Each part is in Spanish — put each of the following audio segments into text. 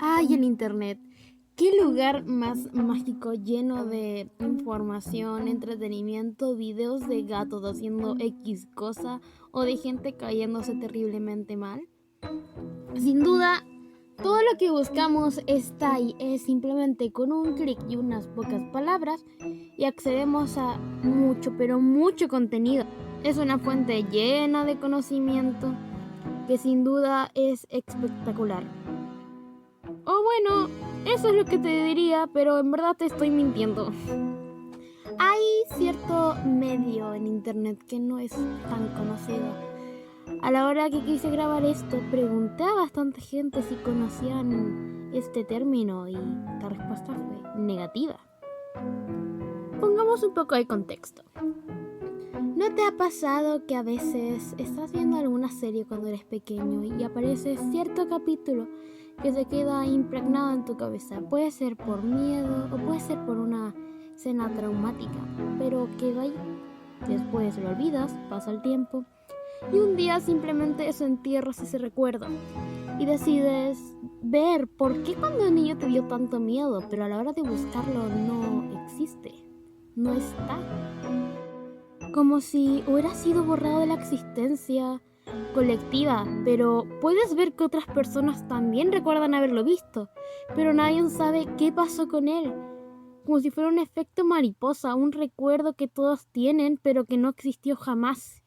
Ay, el internet. ¿Qué lugar más mágico lleno de información, entretenimiento, videos de gatos haciendo X cosa o de gente cayéndose terriblemente mal? Sin duda, todo lo que buscamos está ahí. Es simplemente con un clic y unas pocas palabras y accedemos a mucho, pero mucho contenido. Es una fuente llena de conocimiento que sin duda es espectacular. O bueno, eso es lo que te diría, pero en verdad te estoy mintiendo. Hay cierto medio en internet que no es tan conocido. A la hora que quise grabar esto, pregunté a bastante gente si conocían este término y la respuesta fue negativa. Pongamos un poco de contexto. ¿No te ha pasado que a veces estás viendo alguna serie cuando eres pequeño y aparece cierto capítulo que se queda impregnado en tu cabeza? Puede ser por miedo o puede ser por una escena traumática, pero queda ahí. Después lo olvidas, pasa el tiempo y un día simplemente eso entierras ese recuerdo y decides ver por qué cuando el niño te dio tanto miedo, pero a la hora de buscarlo no existe, no está. Como si hubiera sido borrado de la existencia colectiva, pero puedes ver que otras personas también recuerdan haberlo visto, pero nadie sabe qué pasó con él. Como si fuera un efecto mariposa, un recuerdo que todos tienen, pero que no existió jamás.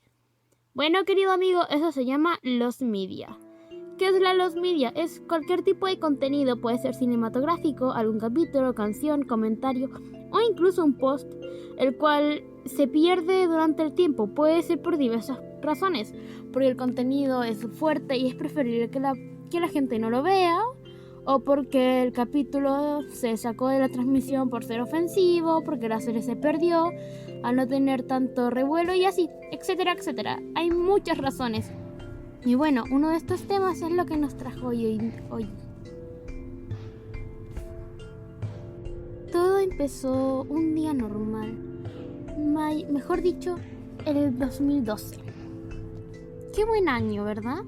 Bueno, querido amigo, eso se llama Lost Media. ¿Qué es la Lost Media? Es cualquier tipo de contenido, puede ser cinematográfico, algún capítulo, canción, comentario o incluso un post, el cual se pierde durante el tiempo. Puede ser por diversas razones, porque el contenido es fuerte y es preferible que la gente no lo vea, o porque el capítulo se sacó de la transmisión por ser ofensivo, porque la serie se perdió al no tener tanto revuelo y así, etcétera, etcétera. Hay muchas razones. Y bueno, uno de estos temas es lo que nos trajo hoy. Todo empezó un día normal. Mejor dicho, en el 2012. Qué buen año, ¿verdad?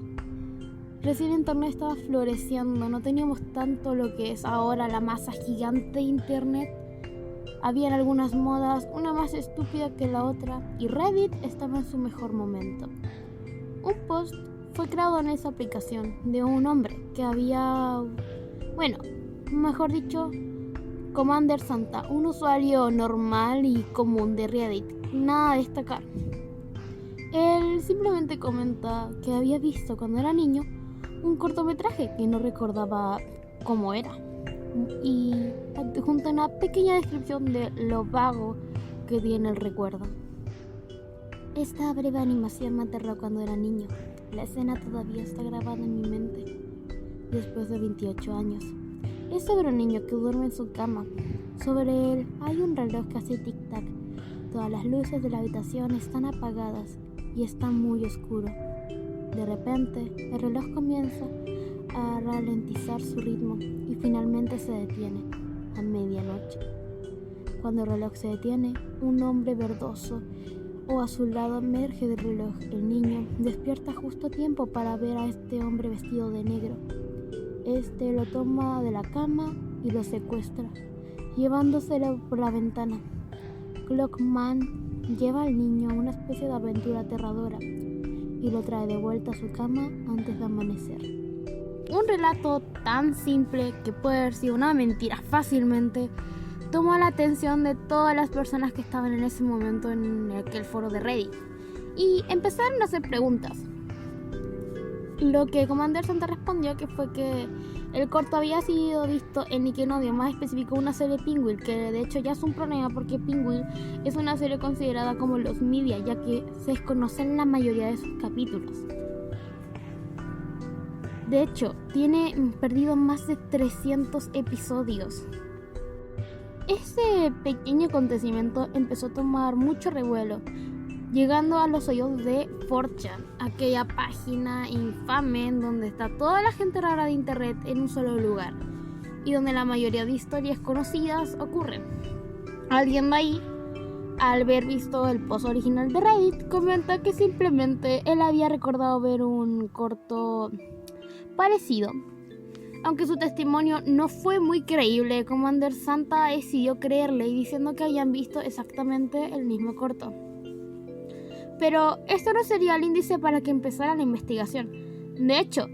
Recién internet estaba floreciendo, no teníamos tanto lo que es ahora la masa gigante de internet. Habían algunas modas, una más estúpida que la otra, y Reddit estaba en su mejor momento. Un post fue creado en esa aplicación de un hombre que había, mejor dicho, Commander Santa, un usuario normal y común de Reddit, nada a destacar. Él simplemente comenta que había visto cuando era niño un cortometraje que no recordaba cómo era y adjunta una pequeña descripción de lo vago que tiene el recuerdo. Esta breve animación me aterró cuando era niño. La escena todavía está grabada en mi mente, después de 28 años. Es sobre un niño que duerme en su cama. Sobre él hay un reloj que hace tic-tac. Todas las luces de la habitación están apagadas y está muy oscuro. De repente, el reloj comienza a ralentizar su ritmo y finalmente se detiene a medianoche. Cuando el reloj se detiene, un hombre verdoso o azulado emerge del reloj. El niño despierta justo a tiempo para ver a este hombre vestido de negro. Este lo toma de la cama y lo secuestra, llevándoselo por la ventana. Clockman lleva al niño a una especie de aventura aterradora y lo trae de vuelta a su cama antes de amanecer. Un relato tan simple que puede haber sido una mentira fácilmente tomó la atención de todas las personas que estaban en ese momento en aquel foro de Reddit y empezaron a hacer preguntas. Lo que Commander Santa respondió que fue que el corto había sido visto en Nickelodeon, más específico una serie Penguin, que de hecho ya es un problema porque Penguin es una serie considerada como los media, ya que se desconocen la mayoría de sus capítulos. De hecho, tiene perdido más de 300 episodios. Ese pequeño acontecimiento empezó a tomar mucho revuelo, llegando a los oídos de 4chan, aquella página infame en donde está toda la gente rara de internet en un solo lugar y donde la mayoría de historias conocidas ocurren. Alguien de ahí, al ver visto el post original de Reddit, comenta que simplemente él había recordado ver un corto parecido Aunque su testimonio no fue muy creíble, Commander Santa decidió creerle y diciendo que habían visto exactamente el mismo corto. Pero esto no sería el índice para que empezara la investigación. De hecho,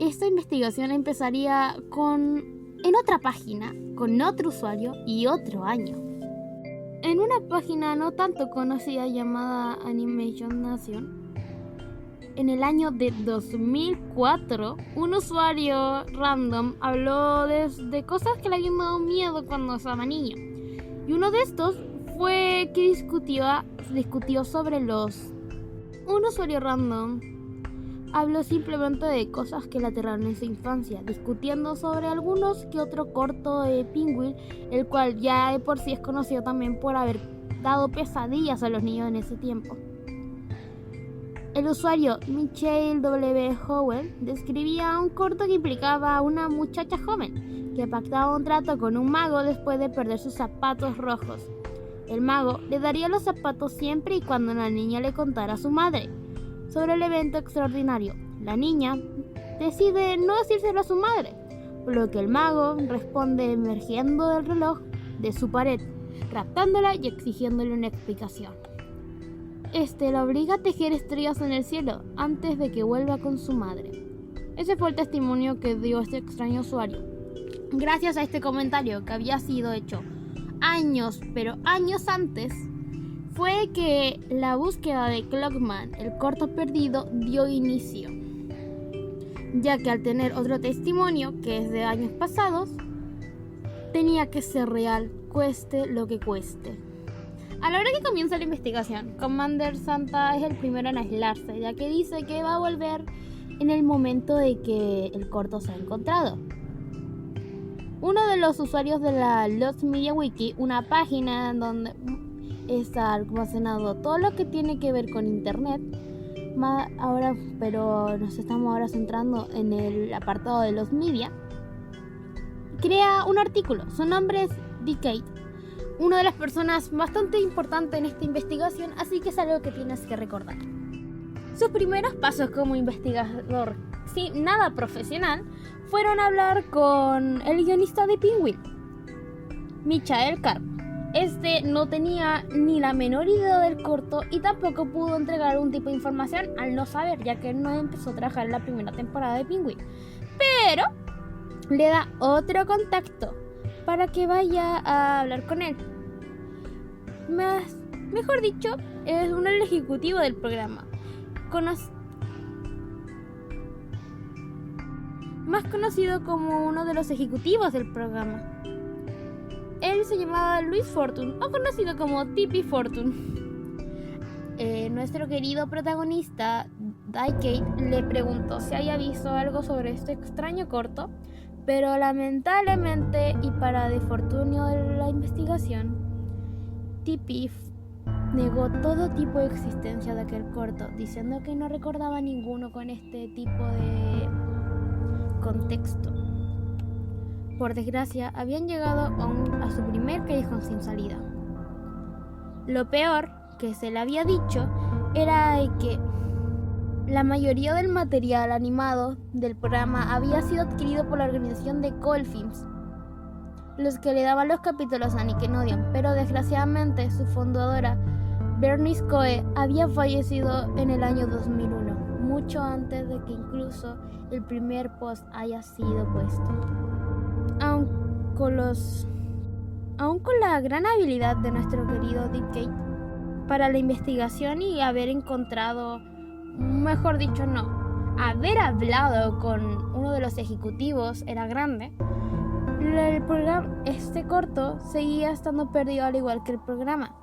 esta investigación empezaría en otra página, con otro usuario y otro año. En una página no tanto conocida llamada Animation Nation, en el año de 2004, un usuario random habló de cosas que le habían dado miedo cuando estaba niño. Y uno de estos fue que discutió sobre Un usuario random habló simplemente de cosas que le aterraron en su infancia, discutiendo sobre algunos que otro corto de Penguin, el cual ya de por sí es conocido también por haber dado pesadillas a los niños en ese tiempo. El usuario Michael W. Howell describía un corto que implicaba a una muchacha joven que pactaba un trato con un mago después de perder sus zapatos rojos. El mago le daría los zapatos siempre y cuando la niña le contara a su madre sobre el evento extraordinario. La niña decide no decírselo a su madre, por lo que el mago responde emergiendo del reloj de su pared, raptándola y exigiéndole una explicación. La obliga a tejer estrellas en el cielo antes de que vuelva con su madre. Ese fue el testimonio que dio este extraño usuario. Gracias a este comentario que había sido hecho años antes, fue que la búsqueda de Clockman, el corto perdido, dio inicio, ya que al tener otro testimonio que es de años pasados, tenía que ser real, cueste lo que cueste. A la hora que comienza la investigación, Commander Santa es el primero en aislarse, ya que dice que va a volver en el momento de que el corto se ha encontrado. Uno de los usuarios de la Lost Media Wiki, una página donde está almacenado todo lo que tiene que ver con internet, pero nos estamos ahora centrando en el apartado de los media, crea un artículo. Su nombre es Decade, una de las personas bastante importantes en esta investigación, así que es algo que tienes que recordar. Sus primeros pasos como investigador, sin nada profesional, fueron a hablar con el guionista de Penguin, Michael Karp. No tenía ni la menor idea del corto y tampoco pudo entregar algún tipo de información al no saber, ya que él no empezó a trabajar en la primera temporada de Penguin. Pero le da otro contacto para que vaya a hablar con él. Mejor dicho, es uno del ejecutivo del programa, más conocido como uno de los ejecutivos del programa. Él se llamaba Louis Fortune, o conocido como Tippy Fortune. Nuestro querido protagonista, Decade, le preguntó si había visto algo sobre este extraño corto, pero lamentablemente, y para defortunio de la investigación, Tippy negó todo tipo de existencia de aquel corto, diciendo que no recordaba ninguno con este tipo de contexto. Por desgracia, habían llegado a su primer callejón sin salida. Lo peor que se le había dicho era que la mayoría del material animado del programa había sido adquirido por la organización de Cold Films, los que le daban los capítulos a Nickelodeon, pero desgraciadamente su fundadora, Bernice Coe, había fallecido en el año 2001, mucho antes de que incluso el primer post haya sido puesto. Aún con la gran habilidad de nuestro querido Decade para la investigación y haber encontrado, mejor dicho no, haber hablado con uno de los ejecutivos era grande, el programa, este corto seguía estando perdido al igual que el programa.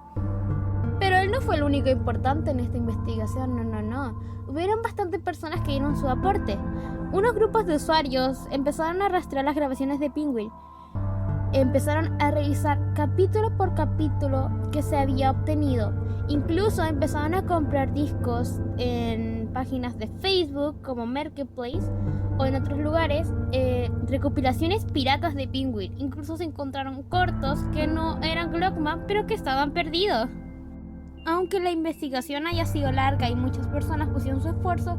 Pero él no fue el único importante en esta investigación, no. Hubieron bastantes personas que dieron su aporte. Unos grupos de usuarios empezaron a rastrear las grabaciones de Penguin. Empezaron a revisar capítulo por capítulo que se había obtenido. Incluso empezaron a comprar discos en páginas de Facebook como Marketplace o en otros lugares, recopilaciones piratas de Penguin. Incluso se encontraron cortos que no eran Clockman, pero que estaban perdidos. Aunque la investigación haya sido larga y muchas personas pusieron su esfuerzo,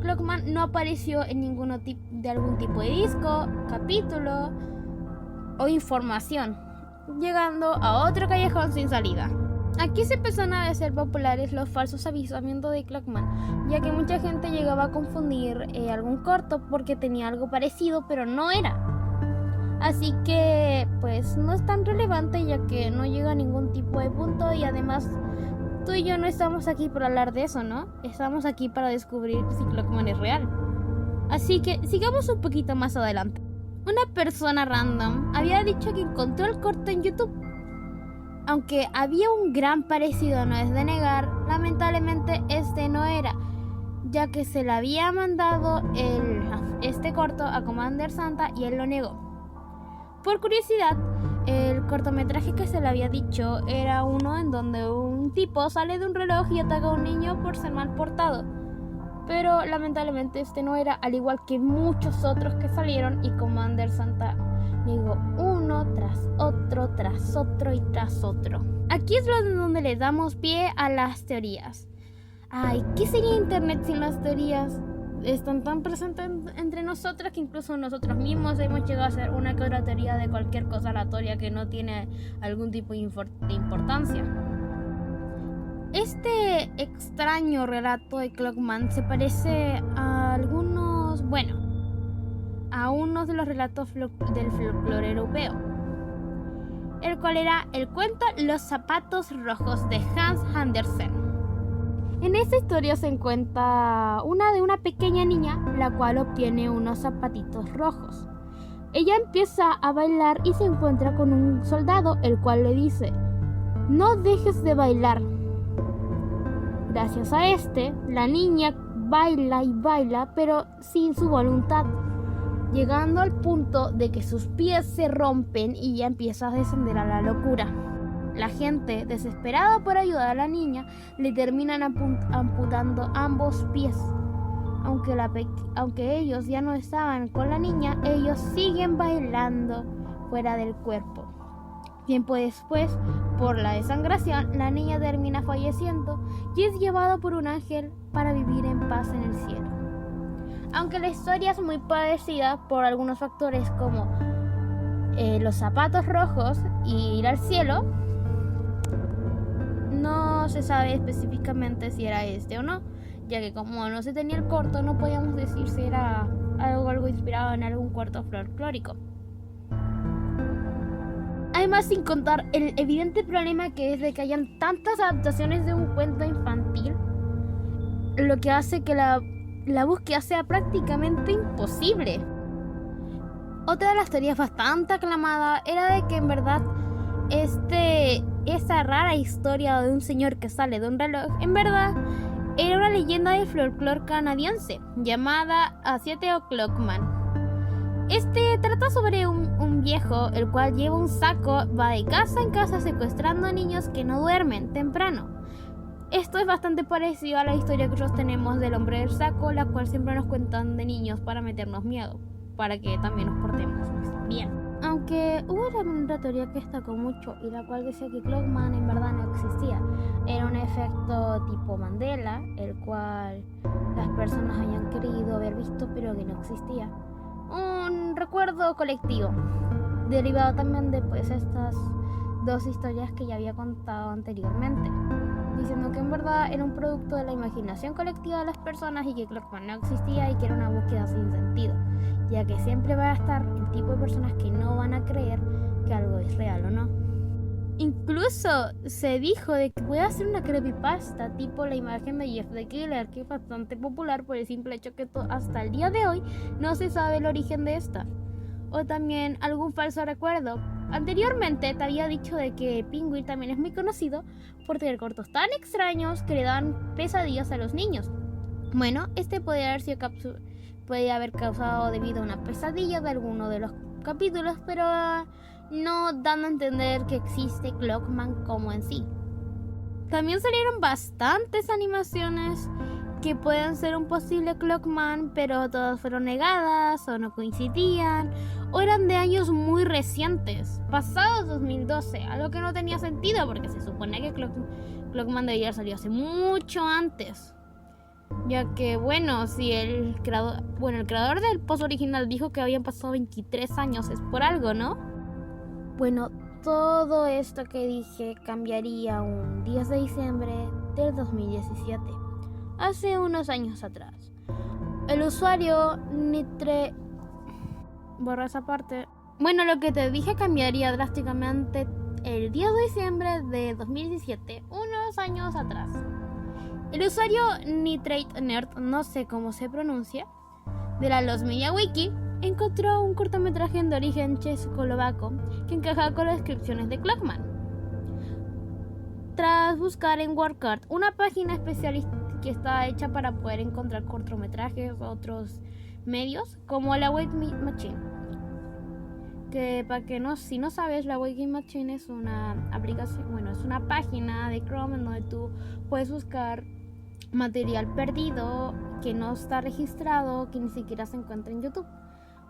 Clockman no apareció en de algún tipo de disco, capítulo o información, llegando a otro callejón sin salida. Aquí se empezaron a hacer populares los falsos avistamientos de Clockman, ya que mucha gente llegaba a confundir algún corto porque tenía algo parecido, pero no era. Así que, pues, no es tan relevante, ya que no llega a ningún tipo de punto, y además, tú y yo no estamos aquí para hablar de eso, ¿no? Estamos aquí para descubrir si Clockman es real. Así que, sigamos un poquito más adelante. Una persona random había dicho que encontró el corto en YouTube. Aunque había un gran parecido, no es de negar, lamentablemente este no era, ya que se le había mandado este corto a Commander Santa y él lo negó. Por curiosidad, el cortometraje que se le había dicho era uno en donde un tipo sale de un reloj y ataca a un niño por ser mal portado. Pero lamentablemente este no era, al igual que muchos otros que salieron, y Commander Santa negó uno tras otro y tras otro. Aquí es donde le damos pie a las teorías. Ay, ¿qué sería Internet sin las teorías? Están tan presentes entre nosotros que incluso nosotros mismos hemos llegado a hacer una que otra teoría de cualquier cosa aleatoria que no tiene algún tipo de importancia. Este extraño relato de Clockman se parece a uno de los relatos del folclore europeo, el cual era el cuento Los zapatos rojos de Hans Andersen. En esta historia se encuentra de una pequeña niña, la cual obtiene unos zapatitos rojos. Ella empieza a bailar y se encuentra con un soldado, el cual le dice: "No dejes de bailar". Gracias a la niña baila y baila, pero sin su voluntad, llegando al punto de que sus pies se rompen y ya empieza a descender a la locura. La gente, desesperada por ayudar a la niña, le terminan amputando ambos pies. Aunque ellos ya no estaban con la niña, ellos siguen bailando fuera del cuerpo. Tiempo después, por la desangración, la niña termina falleciendo y es llevada por un ángel para vivir en paz en el cielo. Aunque la historia es muy parecida por algunos factores como los zapatos rojos y ir al cielo, no se sabe específicamente si era este o no, ya que como no se tenía el corto, no podíamos decir si era algo inspirado en algún corto folclórico. Además, sin contar el evidente problema que es de que hayan tantas adaptaciones de un cuento infantil, lo que hace que la búsqueda sea prácticamente imposible. Otra de las teorías bastante aclamada era de que en verdad esa rara historia de un señor que sale de un reloj, en verdad era una leyenda del folclore canadiense llamada Asiete o Clockman. Trata sobre un viejo, el cual lleva un saco, va de casa en casa secuestrando a niños que no duermen temprano. Esto es bastante parecido a la historia que nosotros tenemos del hombre del saco, la cual siempre nos cuentan de niños para meternos miedo, para que también nos portemos bien. Aunque hubo una teoría que destacó mucho y la cual decía que Clockman en verdad no existía. Era un efecto tipo Mandela, el cual las personas habían querido haber visto pero que no existía. Un recuerdo colectivo, derivado también de estas dos historias que ya había contado anteriormente, diciendo que en verdad era un producto de la imaginación colectiva de las personas y que Clockman no existía y que era una búsqueda sin sentido, ya que siempre va a estar el tipo de personas que no van a creer que algo es real o no. Incluso se dijo de que puede hacer una creepypasta tipo la imagen de Jeff the Killer, que es bastante popular por el simple hecho que hasta el día de hoy no se sabe el origen de esta. O también algún falso recuerdo. Anteriormente te había dicho de que Penguin también es muy conocido por tener cortos tan extraños que le dan pesadillas a los niños. Bueno, puede haber causado debido a una pesadilla de alguno de los capítulos, pero no dando a entender que existe Clockman como en sí. También salieron bastantes animaciones que pueden ser un posible Clockman, pero todas fueron negadas o no coincidían o eran de años muy recientes, pasados 2012, algo que no tenía sentido porque se supone que Clockman debería haber salido hace mucho antes. Ya que, bueno, si el creador del post original dijo que habían pasado 23 años, es por algo, ¿no? Bueno, todo esto que dije cambiaría un 10 de diciembre del 2017, hace unos años atrás. El usuario Nitre... Borra esa parte. Bueno, lo que te dije cambiaría drásticamente el 10 de diciembre de 2017, unos años atrás. El usuario Nitrate Nerd, no sé cómo se pronuncia, de la Los Media Wiki, encontró un cortometraje de origen checoslovaco que encajaba con las descripciones de Clockman. Tras buscar en WordCard, una página especialista que está hecha para poder encontrar cortometrajes o otros medios, como la Wiki Machine. Que para que no, si no sabes, la Wiki Machine es una aplicación, es una página de Chrome en donde tú puedes buscar material perdido que no está registrado, que ni siquiera se encuentra en YouTube.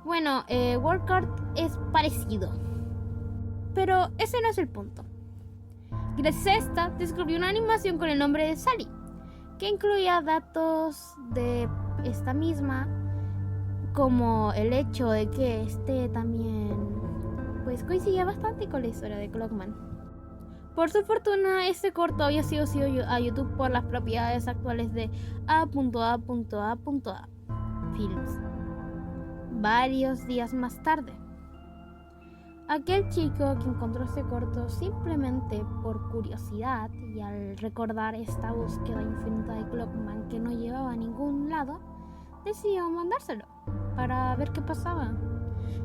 Bueno, WordCard es parecido, pero ese no es el punto. Gracias a esta, descubrí una animación con el nombre de Sally, que incluía datos de esta misma, como el hecho de que este también coincidía bastante con la historia de Clockman. Por su fortuna, este corto había sido subido a YouTube por las propiedades actuales de A.A.A. Films. Varios días más tarde, aquel chico que encontró este corto simplemente por curiosidad y al recordar esta búsqueda infinita de Clockman que no llevaba a ningún lado, decidió mandárselo para ver qué pasaba.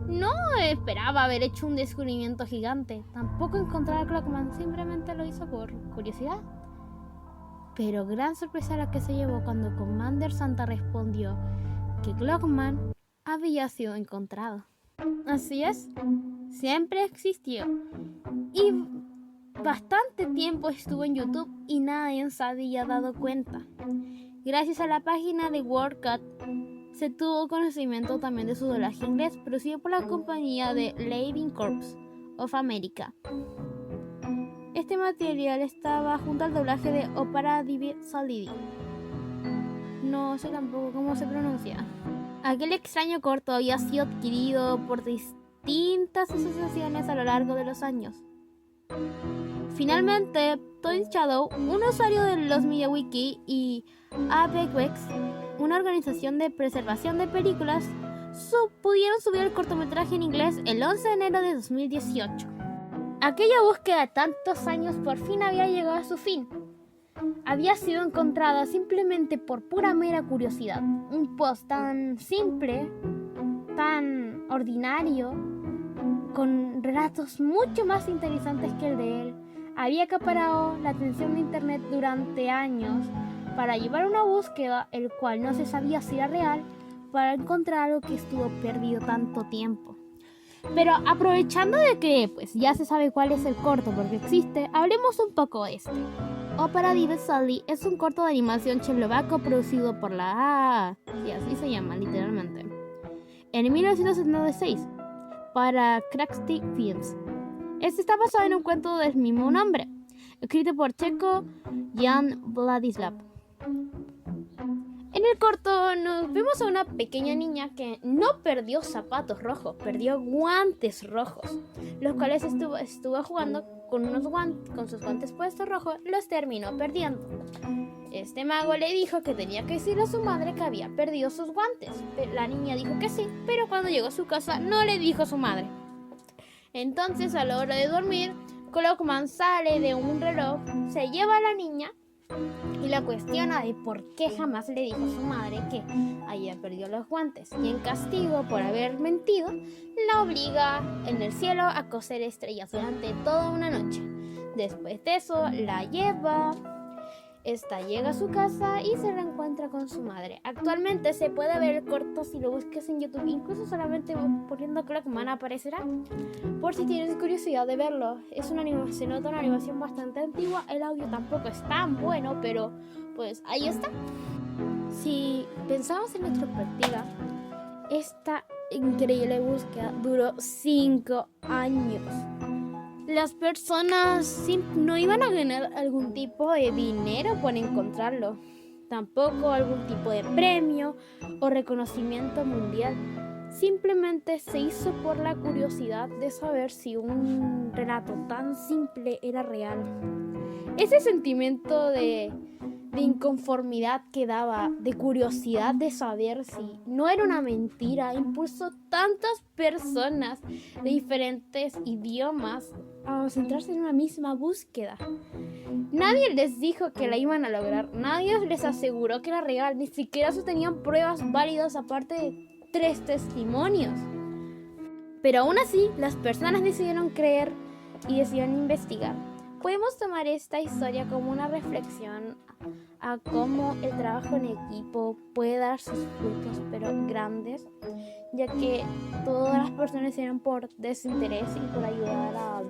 No esperaba haber hecho un descubrimiento gigante, tampoco encontrar a Clockman, simplemente lo hizo por curiosidad. Pero gran sorpresa la que se llevó cuando Commander Santa respondió que Clockman había sido encontrado. Así es, siempre existió y bastante tiempo estuvo en YouTube y nadie se había dado cuenta. Gracias a la página de WordCat se tuvo conocimiento también de su doblaje inglés, producido por la compañía de Living Corps of America. Este material estaba junto al doblaje de Opera Divi Salidi. No sé tampoco cómo se pronuncia. Aquel extraño corto había sido adquirido por distintas asociaciones a lo largo de los años. Finalmente, Toy Shadow, un usuario de los MediaWiki, y ABWex, una organización de preservación de películas, pudieron subir el cortometraje en inglés el 11 de enero de 2018. Aquella búsqueda de tantos años por fin había llegado a su fin. Había sido encontrada simplemente por pura mera curiosidad. Un post tan simple, tan ordinario, con relatos mucho más interesantes que el de él, había acaparado la atención de internet durante años para llevar una búsqueda, el cual no se sabía si era real, para encontrar algo que estuvo perdido tanto tiempo. Pero aprovechando de que ya se sabe cuál es el corto porque existe, hablemos un poco de este. Opera Divi Salidi es un corto de animación checoslovaco producido por la A.A.A., y así se llama literalmente, en 1976 para Cracksty Films. Este está basado en un cuento del mismo nombre, escrito por Checo Jan Vladislav. En el corto nos vemos a una pequeña niña que no perdió zapatos rojos, perdió guantes rojos, los cuales estuvo jugando con sus guantes puestos rojos, los terminó perdiendo. Este mago le dijo que tenía que decirle a su madre que había perdido sus guantes. La niña dijo que sí, pero cuando llegó a su casa no le dijo a su madre. Entonces, a la hora de dormir, Clockman sale de un reloj, se lleva a la niña y la cuestiona de por qué jamás le dijo a su madre que había perdido los guantes, y en castigo por haber mentido la obliga en el cielo a coser estrellas durante toda una noche. Después de eso la lleva, esta llega a su casa y se reencuentra con su madre. Actualmente se puede ver el corto si lo buscas en YouTube, incluso solamente poniendo Clockman aparecerá, por si tienes curiosidad de verlo. Se nota una animación bastante antigua, el audio tampoco es tan bueno, pero ahí está. Si pensamos en retrospectiva, esta increíble búsqueda duró 5 años. Las personas no iban a ganar algún tipo de dinero por encontrarlo. tampoco algún tipo de premio o reconocimiento mundial. Simplemente se hizo por la curiosidad de saber si un relato tan simple era real. Ese sentimiento de inconformidad que daba, de curiosidad de saber si no era una mentira, impulsó tantas personas de diferentes idiomas a centrarse en una misma búsqueda. Nadie les dijo que la iban a lograr, nadie les aseguró que era real, ni siquiera sostenían pruebas válidas aparte de 3 testimonios. Pero aún así, las personas decidieron creer y decidieron investigar. Podemos tomar esta historia como una reflexión a cómo el trabajo en equipo puede dar sus frutos, pero grandes, ya que todas las personas hicieron por desinterés y por ayudar a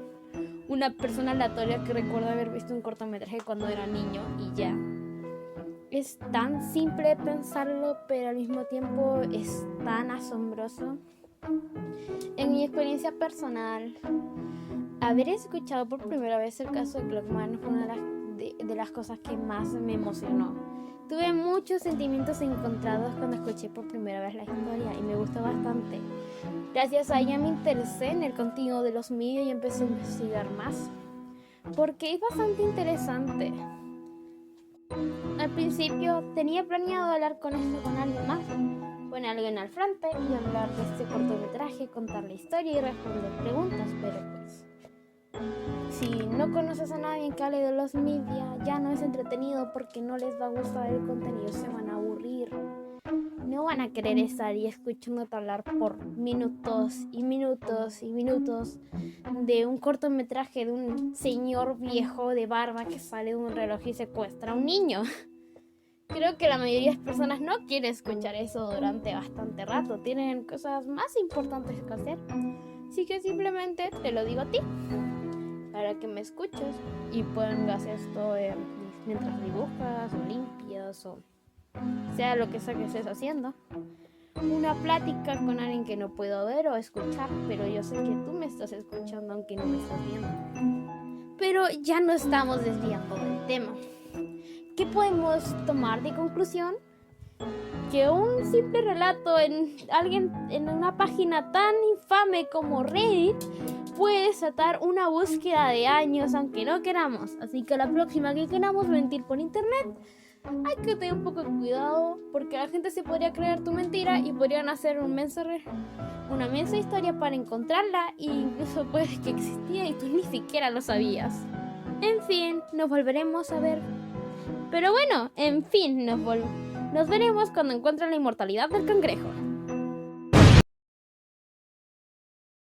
una persona aleatoria que recuerda haber visto un cortometraje cuando era niño y ya. Es tan simple pensarlo, pero al mismo tiempo es tan asombroso. En mi experiencia personal, haber escuchado por primera vez el caso de Clockman fue una de las cosas que más me emocionó. Tuve muchos sentimientos encontrados cuando escuché por primera vez la historia y me gustó bastante. Gracias a ella me interesé en el contenido de los medios y empecé a investigar más, porque es bastante interesante. Al principio tenía planeado hablar con alguien más, poner a alguien al frente y hablar de este cortometraje, contar la historia y responder preguntas, pero pues si no conoces a nadie que hable de los media, ya no es entretenido porque no les va a gustar el contenido, se van a aburrir. No van a querer estar y escuchándote hablar por minutos y minutos y minutos de un cortometraje de un señor viejo de barba que sale de un reloj y secuestra a un niño. Creo que la mayoría de las personas no quiere escuchar eso durante bastante rato. Tienen cosas más importantes que hacer. Así que simplemente te lo digo a ti, para que me escuches y pongas esto mientras dibujas o limpias o sea lo que sea que estés haciendo. Una plática con alguien que no puedo ver o escuchar, pero yo sé que tú me estás escuchando aunque no me estás viendo. Pero ya no estamos desviando del tema. ¿Qué podemos tomar de conclusión? Que un simple relato en una página tan infame como Reddit puede desatar una búsqueda de años aunque no queramos. Así que la próxima que queramos mentir por internet, hay que tener un poco de cuidado porque la gente se podría creer tu mentira y podrían hacer una mensa historia para encontrarla e incluso puede que existía y tú ni siquiera lo sabías. En fin, nos volveremos a ver. Pero bueno, en fin, nos veremos cuando encuentren la inmortalidad del cangrejo.